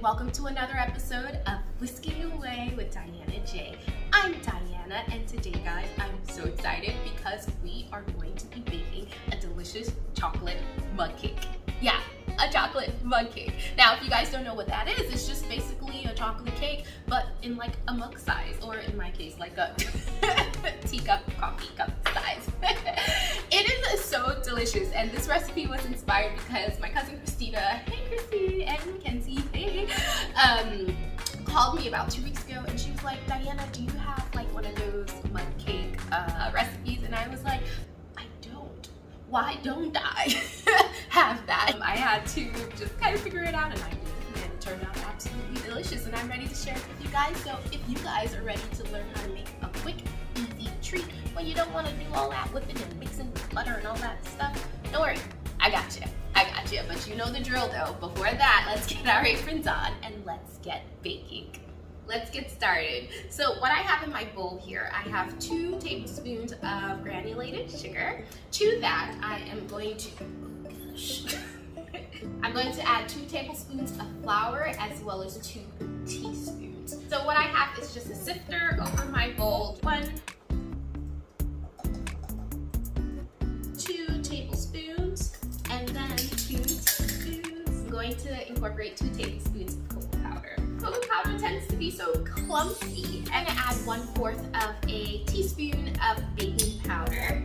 welcome to another episode of Whisking Away with Diana J. I'm Diana, and today, guys, I'm so excited because we are going to be baking a delicious chocolate mug cake. Yeah, a chocolate mug cake. Now, if you guys don't know what that is, it's just basically a chocolate cake, but in like a mug size, or in my case, like a teacup, coffee cup size. It is so delicious, and this recipe was inspired because my cousin Christina, hey Christine, and Mackenzie, hey, called me about 2 weeks ago, and she was like, Diana, do you have like one of those mug cake recipes? And I was like, I don't. Why don't I have that? I had to just kind of figure it out, and I did, and it turned out absolutely delicious, and I'm ready to share it with you guys. So if you guys are ready to learn how to make a quick, easy treat when you don't want to do all that whipping and mixing with butter and all that stuff, don't worry, I got you. But you know the drill though. Before that, let's get our aprons on and let's get baking. Let's get started. So what I have in my bowl here, I have 2 tablespoons of granulated sugar. To that, I am going to, I'm going to add 2 tablespoons of flour as well as 2 teaspoons. So what I have is just a sifter over my bowl. 2 tablespoons and then 2 teaspoons. I'm going to incorporate 2 tablespoons of cocoa powder. Cocoa powder tends to be so clumpy. I'm gonna add 1/4 of a teaspoon of baking powder.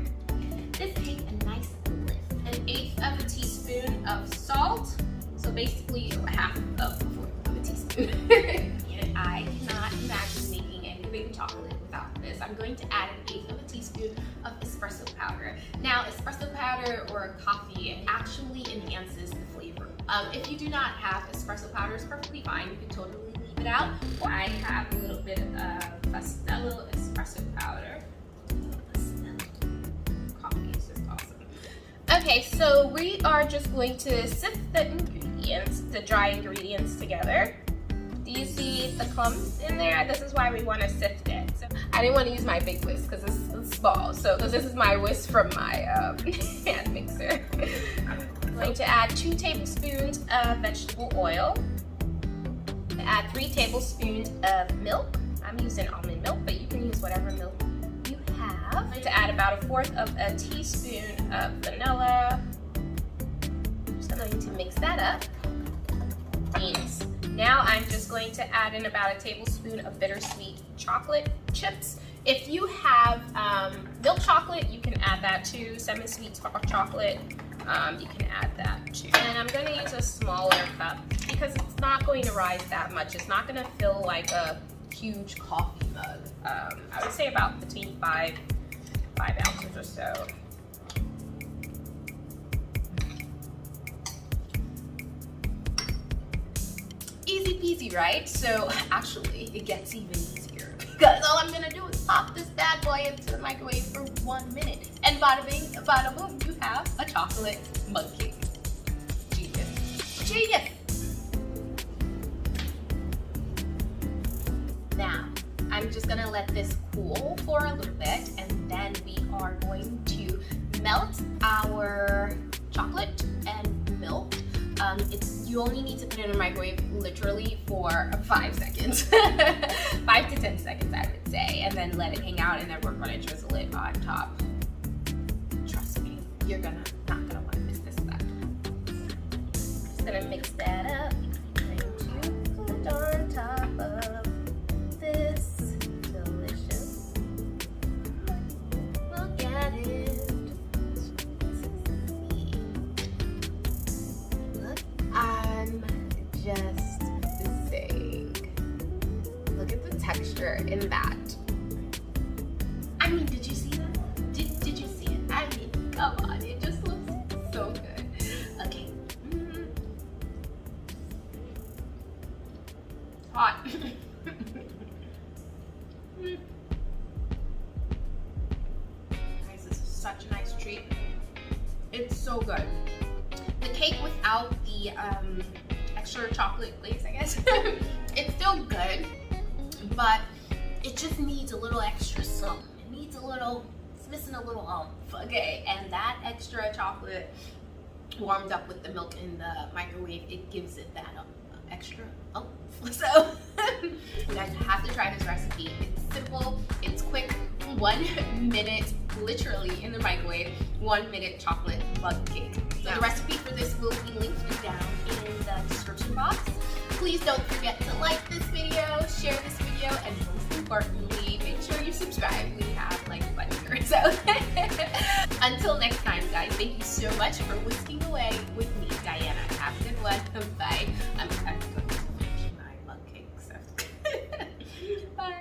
This takes a nice lift. 1/8 of a teaspoon of salt. So basically 1/2 of a teaspoon. And I cannot imagine making anything chocolate without this. I'm going to add 1/8 of a teaspoon of espresso powder. Now, espresso powder or coffee actually enhances the flavor. If you do not have espresso powder, it's perfectly fine. You can totally leave it out. I have a little bit of Castello espresso powder. Coffee is just awesome. Okay, so we are just going to sift the ingredients, the dry ingredients together. Do you see the clumps in there? This is why we want to sift it. So I didn't want to use my big whisk because it's small. So this is my whisk from my hand mixer. I'm going to add 2 tablespoons of vegetable oil. Add 3 tablespoons of milk. I'm using almond milk, but you can use whatever milk you have. I'm going to add about 1/4 of a teaspoon of vanilla. Just going to mix that up. Beans. Now I'm just going to add in about a tablespoon of bittersweet chocolate chips. If you have milk chocolate, you can add that too. Semi-sweet chocolate, you can add that too. And I'm going to use a smaller cup because it's not going to rise that much. It's not going to fill like a huge coffee mug. I would say about between 5 ounces or so. Easy peasy, right? So actually, it gets even easier because all I'm gonna do is pop this bad boy into the microwave for 1 minute, and bada bing, bada boom, you have a chocolate mug cake. Genius. Now, I'm just gonna let this cool for a little bit, and then we are going to melt our chocolate and milk. You only need to put it in the microwave literally for 5 seconds. 5 to 10 seconds, I would say, and then let it hang out, and then we're gonna drizzle it on top. Trust me, you're not gonna want to miss this step. Just gonna mix that up. I'm going to put on top of this delicious. Look at it. I'm just saying, look at the texture in that. I mean, did you see that? Did you see it? I mean, come on, it just looks so good. Okay. Hot. Guys, this is such a nice treat. It's so good. The cake without the extra chocolate glaze, I guess, it's still good, but it just needs a little extra something. It needs a little, it's missing a little oomph, okay? And that extra chocolate warmed up with the milk in the microwave, it gives it that extra oomph. So you guys have to try this recipe. It's simple, it's quick, 1 minute, literally in the microwave, 1 minute chocolate mug cake. So the recipe for this will be linked down in the description box. Please don't forget to like this video, share this video, and most importantly, make sure you subscribe. We have like fun here. So until next time, guys, thank you so much for whisking away with me, Diana. Have a good one. Bye.